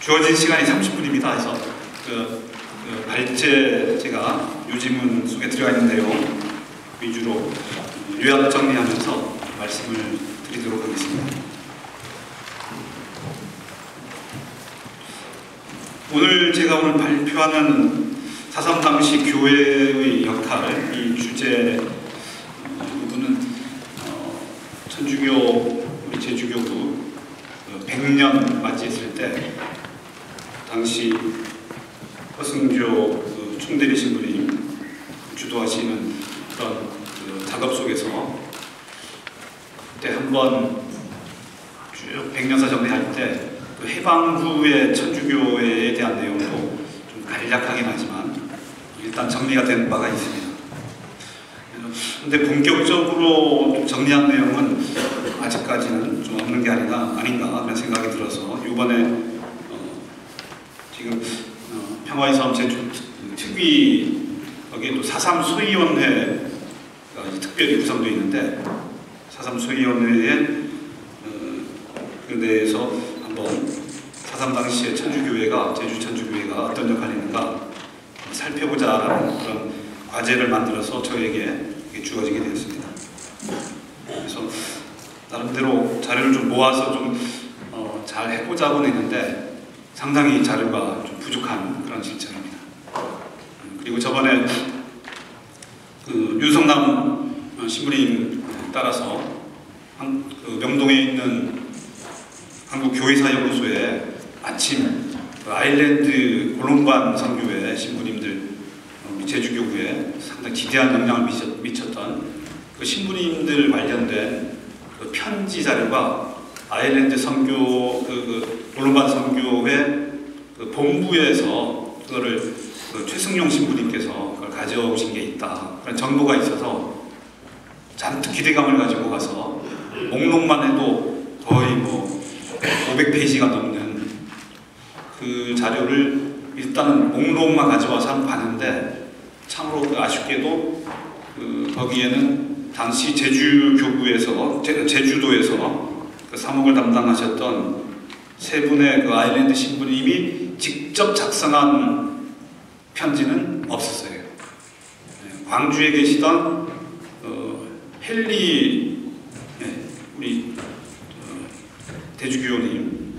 주어진 시간이 30분입니다. 그래서 발제 제가 요지문 속에 들어가 있는 내용 위주로 요약 정리하면서 말씀을 드리도록 하겠습니다. 오늘 제가 발표하는 4.3 당시 교회의 역할, 이 주제 부분은 천주교, 우리 제주교구 100년 맞이했을 때 당시 허승조 총대리 신부님 주도하시는 그런 작업 속에서 그때 한번 쭉 100년사 정리할 때 그 해방후의 천주교회에 대한 내용도 좀 간략하긴 하지만 일단 정리가 된 바가 있습니다. 근데 본격적으로 좀 정리한 내용은 아직까지는 좀 없는 게 아닌가 그런 생각이 들어서 이번에 지금 평화의 섬 제주 특위 거기에 또 4.3 소위원회가 특별히 구성되어 있는데 4.3 소위원회에 그 내에서 한번 4.3 당시의 천주교회가 제주 천주교회가 어떤 역할을 했는가 살펴보자라는 그런 과제를 만들어서 저에게 주어지게 되었습니다. 그래서 나름대로 자료를 좀 모아서 좀 잘 해보자고는 했는데 상당히 자료가 좀 부족한 그런 실정입니다. 그리고 저번에 그 윤성남 신부님 따라서 명동에 있는 한국교회사연구소에 마침 아일랜드 골롱반 선교회 신부님들 제주교구에 상당히 지대한 영향을 미쳤던 그 신부님들 관련된 그 편지 자료가 아일랜드 선교 골롱반 선교회 그 본부에서 그거를 최승용 신부님께서 그걸 가져오신 게 있다 그런 정보가 있어서 잔뜩 기대감을 가지고 가서 목록만 해도 거의 500페이지가 넘는 그 자료를 일단은 목록만 가져와서 한번 봤는데 참으로 아쉽게도 거기에는 당시 제주도에서 그 사목을 담당하셨던 세 분의 그 아일랜드 신부님이 직접 작성한 편지는 없었어요. 광주에 계시던 헨리 우리 대주교님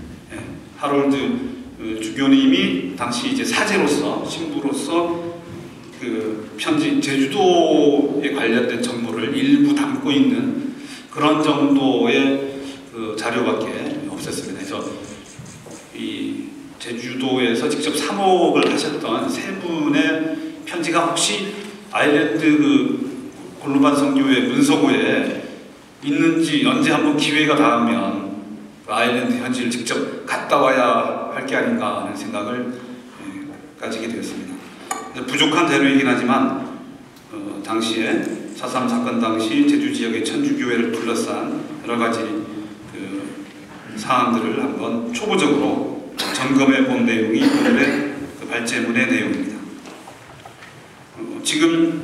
하롤드 주교님이 당시 이제 사제로서 신부로서 그 편지 제주도에 관련된 정보를 일부 담고 있는 그런 정도의 그 자료밖에 없었습니다. 그래서 이 제주도에서 직접 사목을 하셨던 세 분의 편지가 혹시 아일랜드 그 골로반 선교회 문서고에 있는지 언제 한번 기회가 닿으면 아일랜드 현지를 직접 갔다 와야 할 게 아닌가 하는 생각을 가지게 되었습니다. 부족한 자료이긴 하지만 당시에 4.3 사건 당시 제주 지역의 천주교회를 둘러싼 여러 가지 그 사항들을 한번 초보적으로 점검해 본 내용이 오늘의 그 발제문의 내용입니다. 지금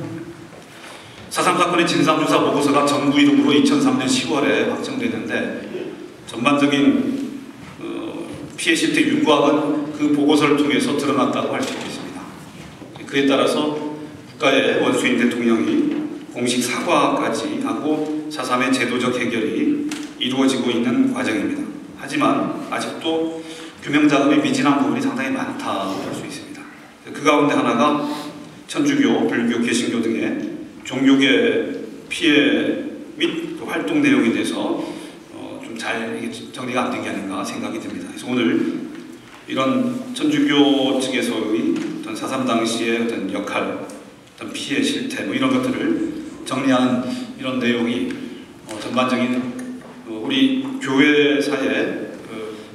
4.3 사건의 진상조사 보고서가 정부 이름으로 2003년 10월에 확정됐는데 전반적인 피해 실태 윤곽은 그 보고서를 통해서 드러났다고 할 수 있겠습니다. 그에 따라서 국가의 원수인 대통령이 공식 사과까지 하고 4.3의 제도적 해결이 이루어지고 있는 과정입니다. 하지만 아직도 규명 작업이 미진한 부분이 상당히 많다고 할 수 있습니다. 그 가운데 하나가 천주교, 불교, 개신교 등의 종교계 피해 및 그 활동 내용에 대해서 좀 잘 정리가 안 된 게 아닌가 생각이 듭니다. 그래서 오늘 이런 천주교 측에서의 어떤 4.3 당시의 어떤 역할, 어떤 피해 실태 이런 것들을 정리하는 이런 내용이 전반적인 우리 교회사의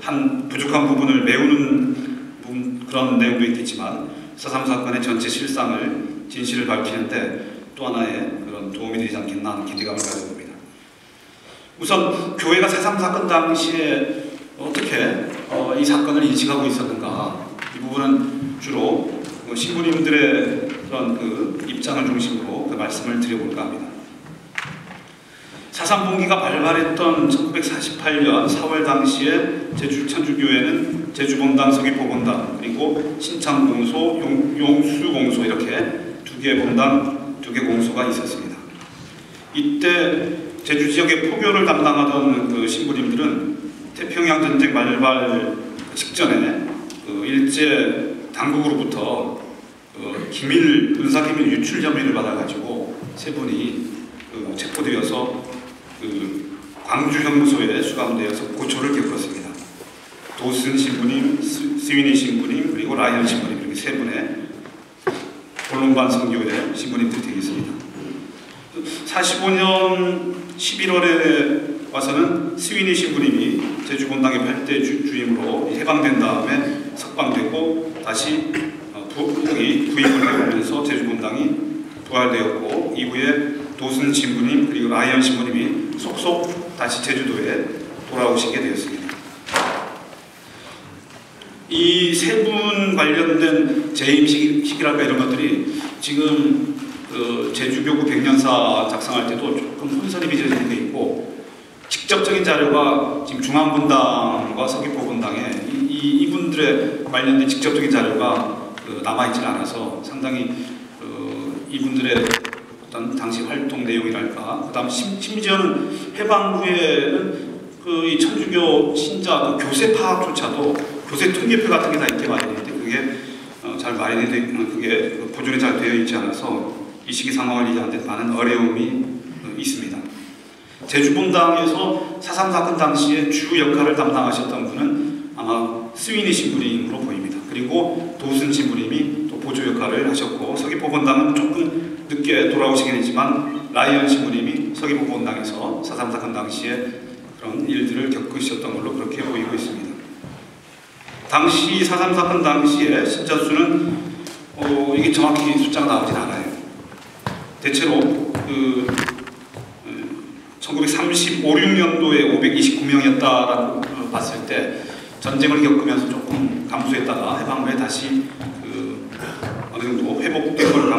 한 부족한 부분을 메우는 그런 내용도 있겠지만 4.3 사건의 전체 실상을 진실을 밝히는데 또 하나의 그런 도움이 되지 않겠나 하는 기대감을 가지고 봅니다. 우선 교회가 4.3 사건 당시에 어떻게 이 사건을 인식하고 있었는가 이 부분은 주로 신부님들의 그런 그 입장을 중심으로 그 말씀을 드려볼까 합니다. 사상봉기가 발발했던 1948년 4월 당시에 제주 천주교회는 제주본당, 서귀포본당, 그리고 신창공소, 용수공소 이렇게 두 개 본당, 두 개 공소가 있었습니다. 이때 제주 지역의 포교를 담당하던 그 신부님들은 태평양 전쟁 발발 직전에 그 일제 당국으로부터 군사기밀 유출 혐의를 받아가지고 세 분이 체포되어서 광주 형무소에 수감되어서 고초를 겪었습니다. 도슨 신부님, 스위니 신부님, 그리고 라이언 신부님 이렇게 세 분의 볼롱반 선교회 신부님들이 되겠습니다. 45년 11월에 와서는 스위니 신부님이 제주본당의 8대 주임으로 해방된 다음에 석방되고 다시 부임을 해오면서 제주본당이 부활되었고, 이후에 도슨 신부님 그리고 라이언 신부님이 속속 다시 제주도에 돌아오시게 되었습니다. 이 세 분 관련된 재임식이랄까 이런 것들이 지금 제주교구 100년사 작성할 때도 조금 혼선이 빚어지는 게 있고, 직접적인 자료가 지금 중앙분당과 서귀포분당에 이분들의 관련된 직접적인 자료가 남아있지 않아서 상당히 이분들의 어떤 당시 활동 내용이랄까, 그 다음 심지어는 해방 후에는 이 천주교 신자 교세 파악조차도 교세 통계표 같은 게 다 있게 마련인데 그게 잘 마련이 그게 보존이 잘 되어 있지 않아서 이 시기 상황을 이해하는 데 많은 어려움이 있습니다. 제주본당에서 4.3 사건 당시에 주 역할을 담당하셨던 분은 아마 스위니 신부님으로 보입니다. 그리고 도슨 신부님이 또 보조 역할을 하셨고, 서귀포본당은 조금 늦게 돌아오시긴 했지만 라이언 신부님이 서귀포본당에서 4.3 사건 당시에 그런 일들을 겪으셨던 걸로 그렇게 보이고 있습니다. 당시 4.3 사건 당시에 신자 수는 이게 정확히 숫자가 나오진 않아요. 대체로 1935, 6년도에 529명이었다라고 봤을 때 전쟁을 겪으면서 조금 감소했다가 해방 후에 다시 어느 정도 회복된 걸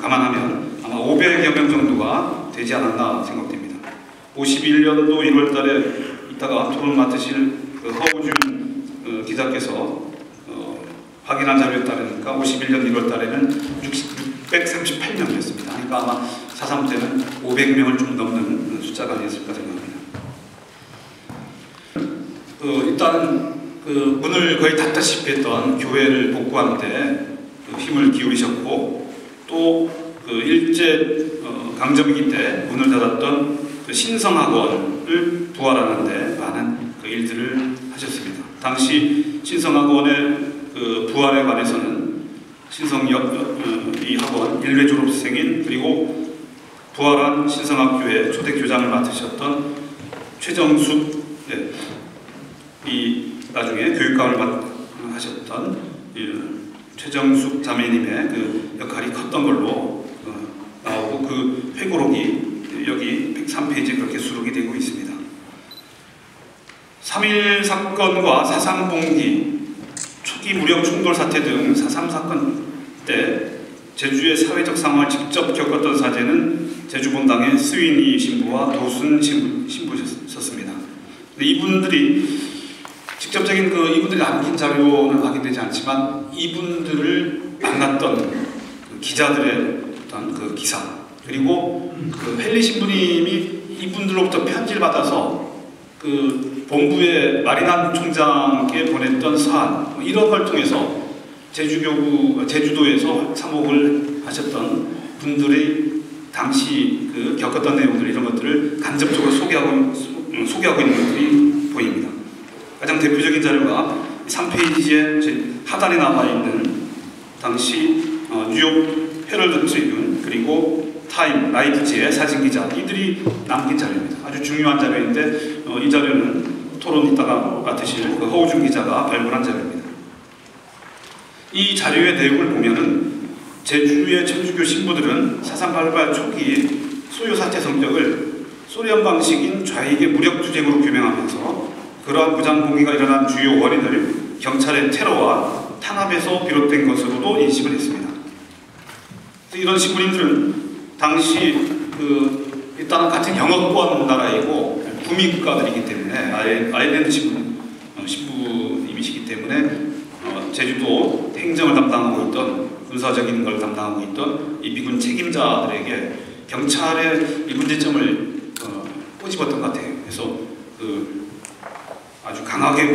감안하면 아마 500여 명 정도가 되지 않았나 생각됩니다. 51년도 1월 달에 이따가 토론 맡으실 허우준 기자께서 확인한 자료에 따르니까 51년 1월 달에는 638명이었습니다. 그러니까 아마 4.3 때는 500명을 좀 넘는 숫자가 아니었을까 생각합니다. 일단 문을 거의 닫다시피 했던 교회를 복구하는데 힘을 기울이셨고, 또 일제 강점기 때 문을 닫았던 신성학원을 부활하는데 많은 일들을 하셨습니다. 당시 신성학원의 부활에 관해서는 이 학원 1회 졸업생인 그리고 부활한 신성학교의 초대 교장을 맡으셨던 최정숙, 이 나중에 교육감을 하셨던 최정숙 자매님의 역할이 컸던 걸로 나오고, 그 회고록이 여기 103페이지에 그렇게 수록이 되고 있습니다. 3.1 사건과 사상봉기, 초기 무력 충돌 사태 등 4.3 사건 때 제주의 사회적 상황을 직접 겪었던 사제는 제주본당의 스위니 신부와 도순 신부셨습니다. 이분들이 직접적인 이분들이 남긴 자료는 확인되지 않지만 이분들을 만났던 기자들의 어떤 기사, 그리고 헨리 신부님이 이분들로부터 편지를 받아서 본부의 마리난 총장께 보냈던 사안, 이런 걸 통해서 제주도에서 참혹을 하셨던 분들의 당시 겪었던 내용들, 이런 것들을 간접적으로 소개하고 있는 것들이 보입니다. 가장 대표적인 자료가 3페이지에 하단에 남아있는 당시 뉴욕 헤럴드 트리뷴 그리고 타임, 라이프지의 사진기자, 이들이 남긴 자료입니다. 아주 중요한 자료인데 이 자료는 토론 이따가 맡으실 허우준 기자가 발굴한 자료입니다. 이 자료의 내용을 보면은 제주의 천주교 신부들은 4.3 발발 초기 소요 사태 성격을 소련 방식인 좌익의 무력 투쟁으로 규명하면서 그러한 무장봉기가 일어난 주요 원인을 경찰의 테러와 탄압에서 비롯된 것으로도 인식을 했습니다. 이런 신부님들은 당시 일단은 같은 영어권 나라이고 구미 국가들이기 때문에 아일랜드 신부님이시기 때문에 제주도 행정을 담당하고 있던 군사적인 걸 담당하고 있던 이 미군 책임자들에게 경찰의 이 문제점을 꼬집었던 것 같아요. 그래서 아주 강하게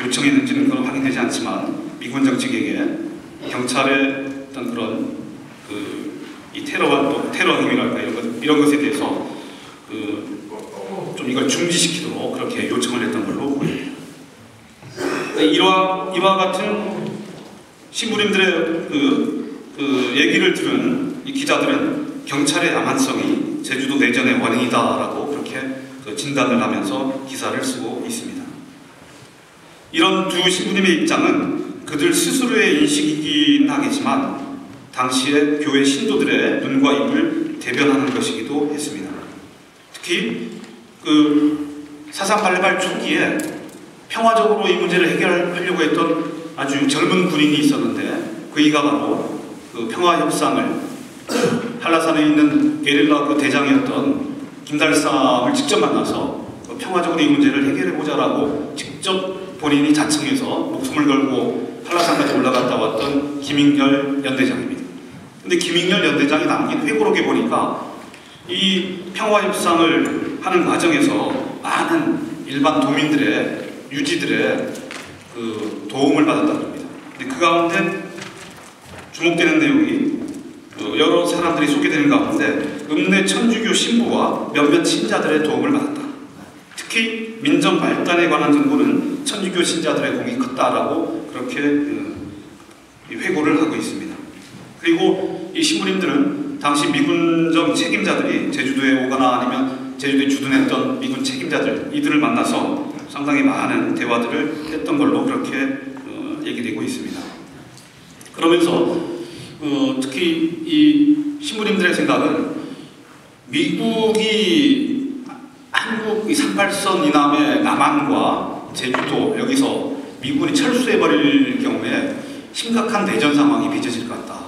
요청했는지는 그건 확인되지 않지만 미군 정책에게 경찰의 어떤 그런 이 테러 활동, 테러 행위랄까 이런 것에 대해서 좀 이걸 중지시키도록 그렇게 요청을 했던 걸로 보입니다. 이와 같은 신부님들의 얘기를 들은 이 기자들은 경찰의 야만성이 제주도 내전의 원인이다라고 그렇게 진단을 하면서 기사를 쓰고 있습니다. 이런 두 신부님의 입장은 그들 스스로의 인식이긴 하겠지만 당시의 교회 신도들의 눈과 입을 대변하는 것이기도 했습니다. 특히 사상 발발 초기에 평화적으로 이 문제를 해결하려고 했던 아주 젊은 군인이 있었는데 그이가 바로 평화협상을 한라산에 있는 게릴라 대장이었던 김달삼을 직접 만나서 평화적으로 이 문제를 해결해보자라고 직접 본인이 자청해서 목숨을 걸고 한라산까지 올라갔다 왔던 김익렬 연대장입니다. 근데 김익렬 연대장이 남긴 회고록에 보니까 이 평화협상을 하는 과정에서 많은 일반 도민들의 유지들의 도움을 받았다고 합니다. 근데 그 가운데 주목되는 내용이 여러 사람들이 소개되는 가운데 읍내 천주교 신부와 몇몇 신자들의 도움을 받았다. 특히 민정 발단에 관한 정보는 천주교 신자들의 공이 컸다라고 그렇게 회고를 하고 있습니다. 그리고 이 신부님들은 당시 미군정 책임자들이 제주도에 오거나 아니면 제주도에 주둔했던 미군 책임자들 이들을 만나서 상당히 많은 대화들을 했던 걸로 그렇게 얘기되고 있습니다. 그러면서 특히 이 신부님들의 생각은 미국이 한국 38선 이남의 남한과 제주도 여기서 미군이 철수해버릴 경우에 심각한 내전 상황이 빚어질 것 같다.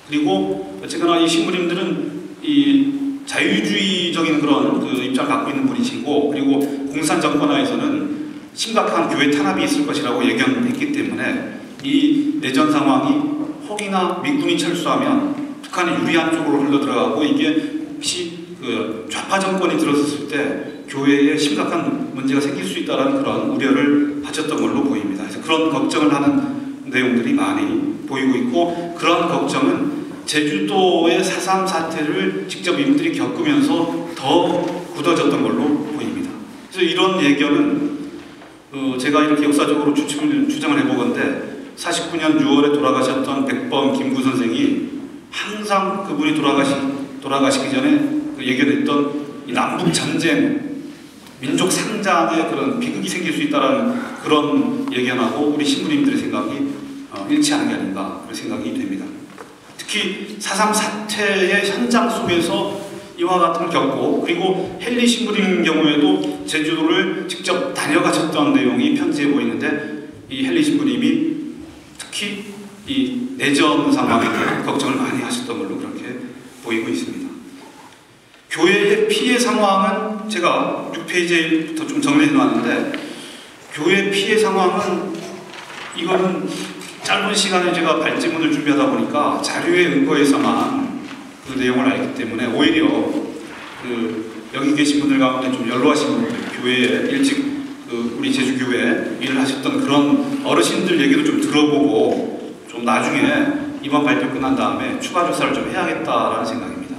그리고 어쨌거나 이 신부님들은 이 자유주의적인 그런 입장을 갖고 있는 분이시고 그리고 공산 정권하에서는 심각한 교회 탄압이 있을 것이라고 예견했기 때문에 이 내전 상황이 혹이나 미군이 철수하면 북한이 유리한 쪽으로 흘러들어가고 이게 혹시 좌파 정권이 들어섰을 때 교회에 심각한 문제가 생길 수 있다는 그런 우려를 가졌던 걸로 보입니다. 그래서 그런 걱정을 하는 내용들이 많이 보이고 있고 그런 걱정은 제주도의 4.3 사태를 직접 이분들이 겪으면서 더 굳어졌던 걸로 보입니다. 그래서 이런 예견은 제가 이렇게 역사적으로 주장을 해보건데 49년 6월에 돌아가셨던 백범 김구 선생이 항상 그분이 돌아가시기 전에 예견했던 이 남북 전쟁, 민족 상장의 그런 비극이 생길 수 있다는 그런 예견하고 우리 신부님들의 생각이 일치하는 게 아닌가 그런 생각이 됩니다. 특히 4.3 사태의 현장 속에서 이와 같은 걸 겪고 그리고 헨리 신부님 경우에도 제주도를 직접 다녀가셨던 내용이 편지에 보이는데 이 헨리 신부님이 특히 이 내전 상황에 대한 걱정을 많이 하셨던 걸로 그렇게 보이고 있습니다. 교회의 피해 상황은 제가 6페이지부터 좀 정리해 놨는데 교회 피해 상황은 이거는 짧은 시간에 제가 발제문을 준비하다 보니까 자료에 근거해서만 그 내용을 알기 때문에 오히려 여기 계신 분들 가운데 좀 연로하신 분들 교회에 일찍 우리 제주교회에 일을 하셨던 그런 어르신들 얘기도 좀 들어보고 좀 나중에 이번 발표 끝난 다음에 추가 조사를 좀 해야겠다라는 생각입니다.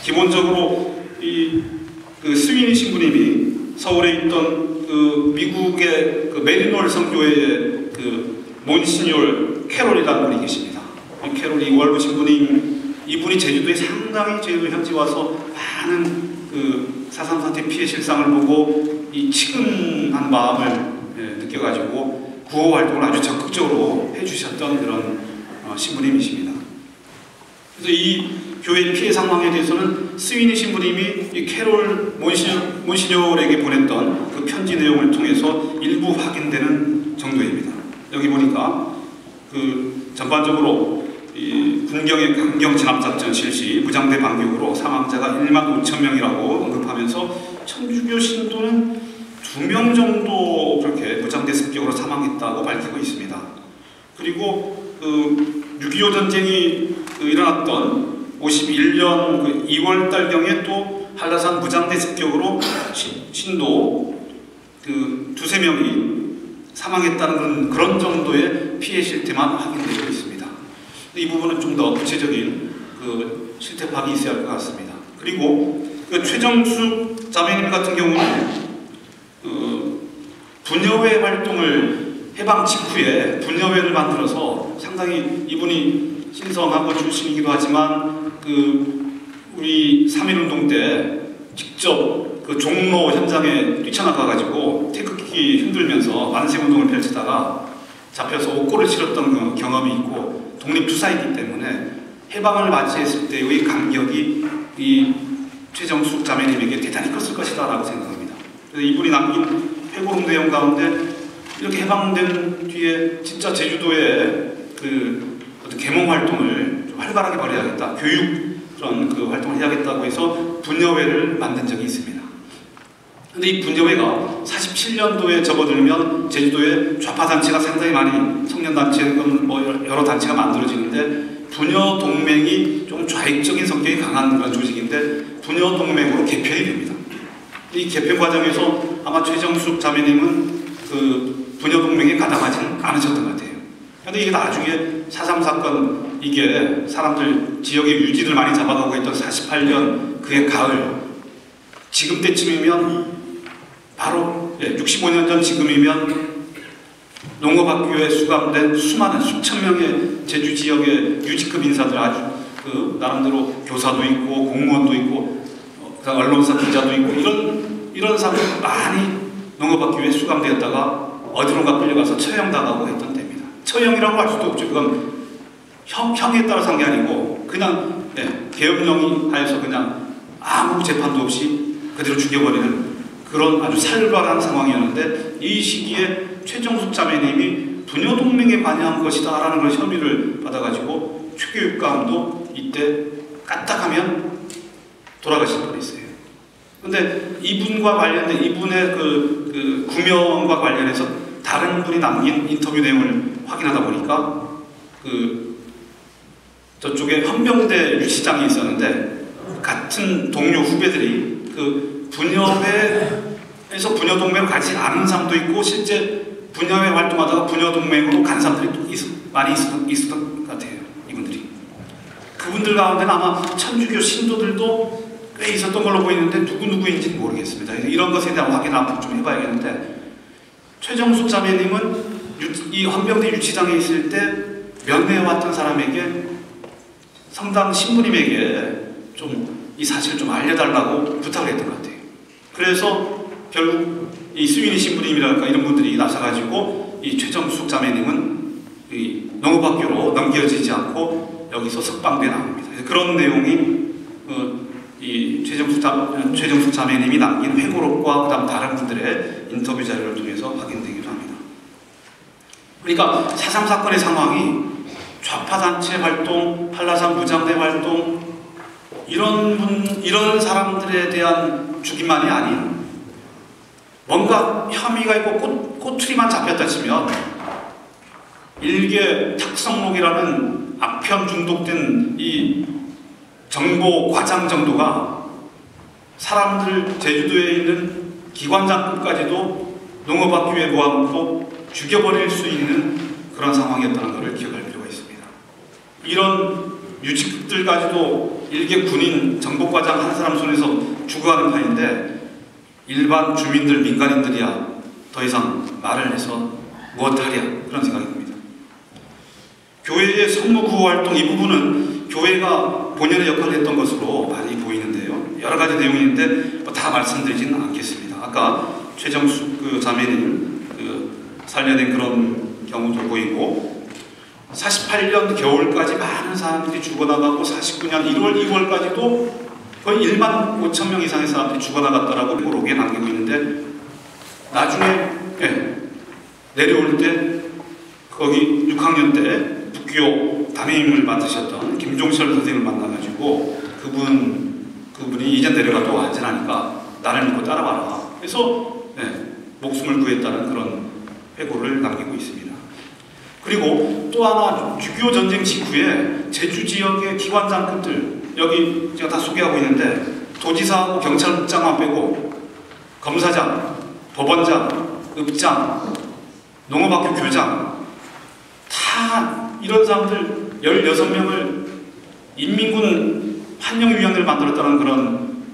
기본적으로 이 스위니 신부님이 서울에 있던 미국의 메리놀 성교회의 몬시뇰 캐롤이라는 분이 계십니다. 캐롤이 월부 신부님 이분이 제주도에 상당히 제주도 현지 와서 많은 4.3 사태 피해 실상을 보고 이 측은한 마음을 느껴가지고 구호 활동을 아주 적극적으로 해주셨던 그런 신부님이십니다. 그래서 이 교회 피해 상황에 대해서는 스위니 신부님이 이 캐롤 몬시뇰에게 보냈던 그 편지 내용을 통해서 일부 확인되는 정도입니다. 여기 보니까 전반적으로 이 군경의 강경 진압작전 실시 무장대 반격으로 사망자가 1만 5천 명이라고 언급하면서 천주교 신도는 2명 정도 그렇게 무장대 습격으로 사망했다고 밝히고 있습니다. 그리고 6.25 전쟁이 일어났던 51년 2월달경에 또 한라산 무장대 습격으로 신도 두세 명이 사망했다는 그런 정도의 피해 실태만 확인되고 있습니다. 이 부분은 좀 더 구체적인 실태 파악이 있어야 할 것 같습니다. 그리고 최정숙 자매님 같은 경우는 분여회 활동을 해방 직후에 분여회를 만들어서 상당히 이분이 신성하고 출신이기도 하지만 우리 3.1운동 때 직접 종로 현장에 뛰쳐나가가지고 태극기 흔들면서 만세운동을 펼치다가 잡혀서 옥고를 치렀던 경험이 있고 독립투사이기 때문에 해방을 맞이했을 때의 감격이 이 최정숙 자매님에게 대단히 컸을 것이다 라고 생각합니다. 그래서 이분이 남긴 회고록 내용 가운데 이렇게 해방된 뒤에 진짜 제주도에 어떤 계몽 활동을 좀 활발하게 벌여야겠다, 교육 그런 활동을 해야겠다고 해서 분여회를 만든 적이 있습니다. 근데 이 분여회가 47년도에 접어들면 제주도에 좌파단체가 상당히 많이, 청년단체는 여러 단체가 만들어지는데 분여동맹이 좀 좌익적인 성격이 강한 그런 조직인데 분여동맹으로 개편이 됩니다. 이 개편 과정에서 아마 최정숙 자매님은 분여동맹에 가담하지는 않으셨던 것 같아요. 근데 이게 나중에 4.3 사건, 이게 사람들 지역의 유지를 많이 잡아가고 있던 48년 그의 가을, 지금 때쯤이면 바로 65년 전 지금이면 농업학교에 수감된 수많은 수천 명의 제주 지역의 유지급 인사들, 아주 나름대로 교사도 있고 공무원도 있고 언론사 기자도 있고 이런 사람들 많이 농업학교에 수감되었다가 어디론가 끌려가서 처형당하고 했던 때입니다. 처형이라고 할 수도 없죠. 그건 형에 따라서 한 게 아니고 그냥 계엄령이 하여서 그냥 아무 재판도 없이 그대로 죽여버리는 그런 아주 살벌한 상황이었는데, 이 시기에 최정숙 자매님이 분여동맹에 관여한 것이다 라는 그런 혐의를 받아가지고 추교육감도 이때 까딱하면 돌아가실 뻔했어요. 근데 이분과 관련된 이분의 구명과 관련해서 다른 분이 남긴 인터뷰 내용을 확인하다 보니까 저쪽에 헌병대 유치장이 있었는데 같은 동료 후배들이 분여회에서 분여동맹으로 가지 않은 사람도 있고 실제 분여회 활동하다가 분여동맹으로 간 사람들이 많이 있었던 것 같아요. 이분들이. 그분들 가운데는 아마 천주교 신도들도 꽤 있었던 걸로 보이는데 누구인지는 모르겠습니다. 이런 것에 대한 확인 앞으로 좀 해봐야겠는데, 최정숙 자매님은 이 헌병대 유치장에 있을 때 면회해왔던 사람에게, 성당 신부님에게 좀 이 사실을 좀 알려달라고 부탁을 했던 것 같아요. 그래서 결국 이 수인이 신부님이랄까 이런 분들이 나서가지고 이 최정숙 자매님은 이 농업학교로 넘겨지지 않고 여기서 석방돼 나옵니다. 그런 내용이 이 최정숙 자매님이 남긴 회고록과 그다음 다른 분들의 인터뷰 자료를 통해서 확인되기도 합니다. 그러니까 4.3 사건의 상황이 좌파단체 활동, 한라산 무장대 활동, 이런 사람들에 대한 죽임만이 아닌 뭔가 혐의가 있고 꼬투리만 잡혔다 치면 일개 탁성록이라는 아편 중독된 이 정보 과장 정도가 사람들 제주도에 있는 기관장급까지도 농업학교에 모아놓고 죽여버릴 수 있는 그런 상황이었다는 것을 기억할 필요가 있습니다. 이런 유직급들까지도 일개 군인 정보과장 한 사람 손에서 죽어가는 판인데 일반 주민들, 민간인들이야 더 이상 말을 해서 무엇하랴 그런 생각이 듭니다. 교회의 성무구호 활동 이 부분은 교회가 본연의 역할을 했던 것으로 많이 보이는데요. 여러 가지 내용이 있는데 다 말씀드리지는 않겠습니다. 아까 최정숙 자매님 살려낸 그런 경우도 보이고, 48년 겨울까지 많은 사람들이 죽어나가고 49년 1월, 2월까지도 거의 1만 5천 명 이상의 사람들이 죽어나갔다라고 회고록에 남기고 있는데, 나중에 내려올 때 거기 6학년 때 북교 담임을 맡으셨던 김종철 선생님을 만나가지고 그분이 이제 내려가도 안전하니까 나를 믿고 따라와라. 그래서 목숨을 구했다는 그런 회고를 남기고 있습니다. 그리고 또 하나 6.25 전쟁 직후에 제주 지역의 기관장급들, 여기 제가 다 소개하고 있는데 도지사하고 경찰국장만 빼고 검사장, 법원장, 읍장, 농업학교 교장 다 이런 사람들 16명을 인민군 환영위원회를 만들었다는 그런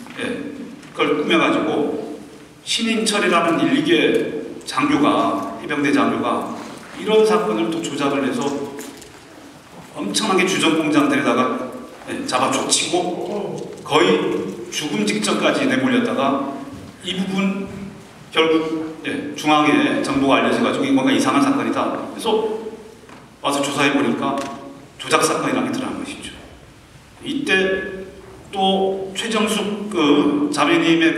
그걸 꾸며가지고 신인철이라는 1, 2개 장교가, 해병대 장교가 이런 사건을 또 조작을 해서 엄청나게 주전공장들에다가 잡아 쫓치고 거의 죽음 직전까지 내몰렸다가 이 부분 결국 중앙에 정보가 알려져가지고 이거 뭔가 이상한 사건이다. 그래서 와서 조사해 보니까 조작 사건이라는 게 드러난 것이죠. 이때 또 최정숙 자매님의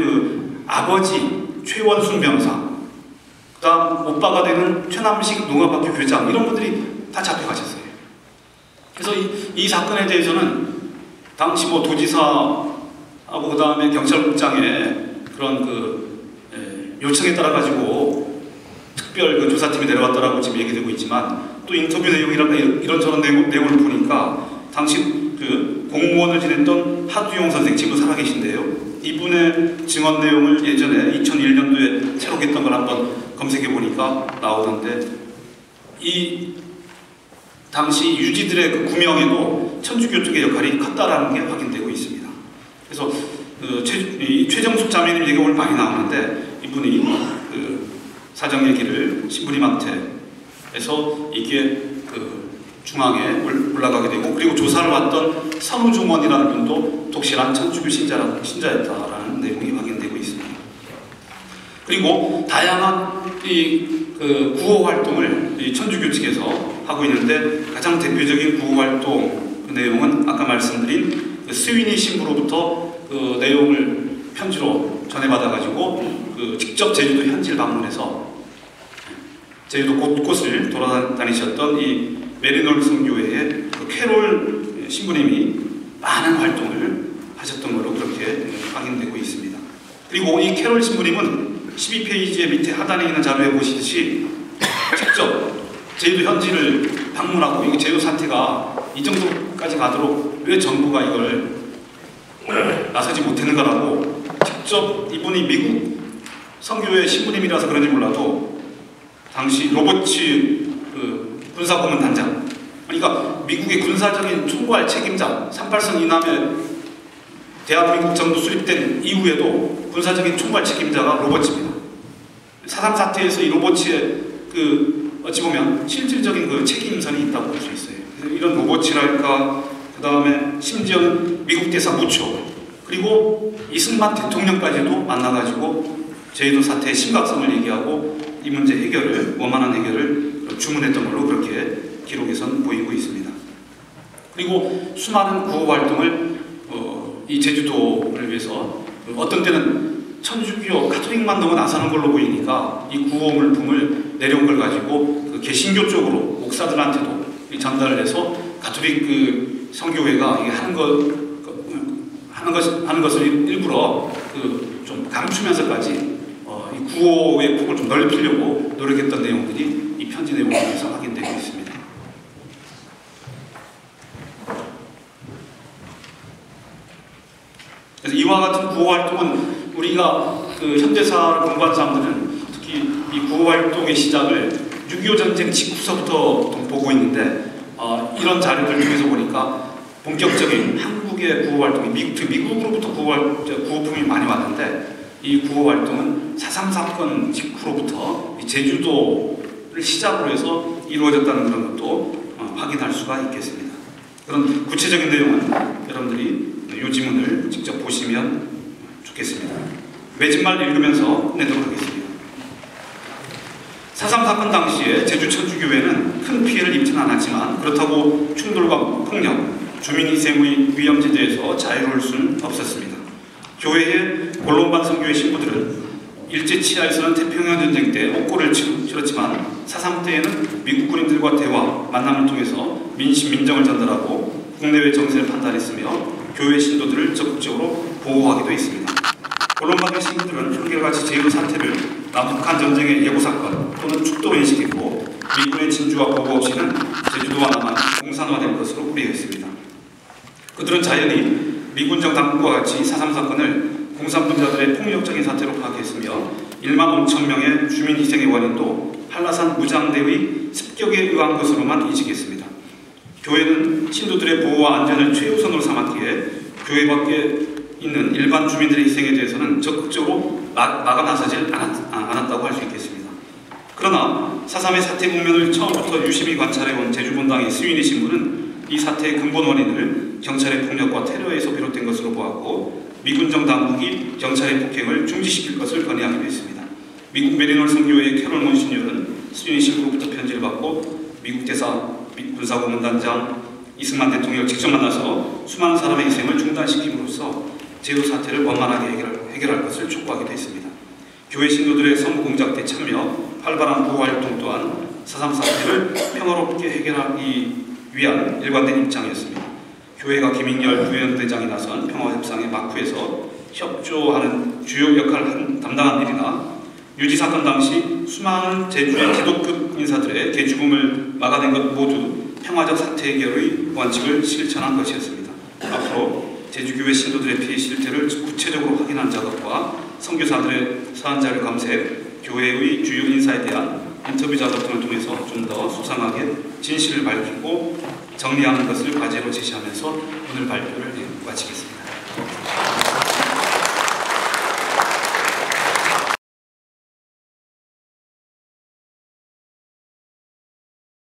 아버지 최원순 병사, 그다음 오빠가 되는 최남식 농업학교 교장 이런 분들이 다 잡혀가셨어요. 그래서 이 사건에 대해서는 당시 도지사하고 그다음에 경찰국장의 그런 요청에 따라 가지고 특별 조사팀이 내려왔다라고 지금 얘기되고 있지만 또 인터뷰 내용이랄까 이런저런 내용을 보니까 당시 공무원을 지냈던 하두용 선생 지금 살아계신데요. 이분의 증언 내용을 예전에 2001년도에 채록했던 걸 한번 검색해 보니까 나오던데 이 당시 유지들의 구명에도 천주교 쪽의 역할이 컸다라는 게 확인되고 있습니다. 그래서 최정숙 자매님 얘기가 오늘 많이 나오는데 이분이 사정 얘기를 신부님한테 해서 이게 중앙에 올라가게 되고 그리고 조사를 왔던 선우종원이라는 분도 독실한 천주교 신자였다라는 내용이 확인되고 있습니다. 그리고 다양한 구호 활동을 천주교 측에서 하고 있는데 가장 대표적인 구호 활동 내용은 아까 말씀드린 스위니 신부로부터 내용을 편지로 전해받아가지고 직접 제주도 현지를 방문해서 제주도 곳곳을 돌아다니셨던 이 메리놀 성교회의 캐롤 신부님이 많은 활동을 하셨던 걸로 그렇게 확인되고 있습니다. 그리고 이 캐롤 신부님은 12페이지의 밑에 하단에 있는 자료에 보시듯이 직접 제주도 현지를 방문하고 이게 제주도 사태가 이 정도까지 가도록 왜 정부가 이걸 나서지 못했는가라고 직접 이분이 미국 성교회 신부님이라서 그런지 몰라도 당시 로버츠 군사고문 단장, 그러니까 미국의 군사적인 총괄 책임자 38선 이남에 대한민국 정부 수립된 이후에도 군사적인 총괄 책임자가 로버츠입니다. 4.3 사태에서 이 로버츠의 어찌 보면 실질적인 책임선이 있다고 볼 수 있어요. 이런 로버츠랄까, 그 다음에 심지어 미국 대사 무초, 그리고 이승만 대통령까지도 만나가지고 제주도 사태의 심각성을 얘기하고 이 문제 해결을, 원만한 해결을 주문했던 걸로 그렇게 기록에선 보이고 있습니다. 그리고 수많은 구호 활동을 이 제주도를 위해서 어떤 때는 천주교 카톨릭만 너무 나서는 걸로 보이니까 이 구호 물품을 내려온 걸 가지고 개신교 쪽으로 목사들한테도 전달을 해서 가톨릭 성교회가 이게 하는 것을 일부러 좀 감추면서까지 이 구호의 폭을 좀 넓히려고 노력했던 내용들이 이 편지 내용에서 확인되고 있습니다. 그래서 이와 같은 구호 활동은 우리가 현대사를 공부하는 사람들은 특히 이 구호 활동의 시작을 6.25 전쟁 직후서부터 보고 있는데 이런 자료들 중에서 보니까 본격적인 한국의 구호 활동이 미국으로부터 구호품이 많이 왔는데 이 구호 활동은 4.3 사건 직후로부터 제주도를 시작으로 해서 이루어졌다는 그런 것도 확인할 수가 있겠습니다. 그런 구체적인 내용은 여러분들이 이 지문을 직접 보시면 좋겠습니다. 매진말 읽으면서 내도록 하겠습니다. 4.3 사건 당시에 제주 천주교회는 큰 피해를 입지는 않았지만 그렇다고 충돌과 폭력, 주민 희생의 위험지대에서 자유로울 수는 없었습니다. 교회의 골로반 선교회 신부들은 일제 치하에서는 태평양 전쟁 때 옥고를 치렀지만 4.3 때에는 미국 군인들과 대화, 만남을 통해서 민심, 민정을 전달하고 국내외 정세를 판단했으며 교회 신도들을 적극적으로 보호하기도 했습니다. 언론관계 신도들은 한결같이 제1호 사태를 남북한 전쟁의 예고사건 또는 축도로 인식했고 미군의 진주와 보고 없이는 제주도와 남한 공산화될 것으로 우려했습니다. 그들은 자연히 미군정 당국과 같이 4.3 사건을 공산분자들의 폭력적인 사태로 파악했으며 1만 5천 명의 주민 희생의 원인도 한라산 무장대의 습격에 의한 것으로만 인식했습니다. 교회는 신도들의 보호와 안전을 최우선으로 삼았기에 교회 밖에 있는 일반 주민들의 희생에 대해서는 적극적으로 막아 나서질 않았다고 할 수 있겠습니다. 그러나 4.3의 사태 국면을 처음부터 유심히 관찰해온 제주본당의 스윈이 신부는 이 사태의 근본 원인을 경찰의 폭력과 테러에서 비롯된 것으로 보았고 미군정 당국이 경찰의 폭행을 중지시킬 것을 건의하기도 했습니다. 미국 메리놀 선교회의 캐롤 몬시뉴는 스윈이 신부로부터 편지를 받고 미국 대사, 군사고문단장 이승만 대통령을 직접 만나서 수많은 사람의 희생을 중단시킴으로써 제1호 사태를 원만하게 해결할 것을 촉구하기도 했습니다. 교회 신도들의 선거 공작 때 참여, 활발한 보호활동 또한 4.3 사태를 평화롭게 해결하기 위한 일관된 입장이었습니다. 교회가 김익열 부위원대장이 나선 평화협상의 마쿠에서 협조하는 주요 역할을 담당한 일이나 유지 사건 당시 수많은 제주의 기독급 인사들의 개죽음을 막아낸 것 모두 평화적 사태 해결의 원칙을 실천한 것이었습니다. 앞으로 제주교회 신도들의 피해 실태를 구체적으로 확인한 작업과 선교사들의 사안자를 감색해 교회의 주요 인사에 대한 인터뷰 작업 등을 통해서 좀 더 수상하게 진실을 밝히고 정리하는 것을 과제로 제시하면서 오늘 발표를 마치겠습니다.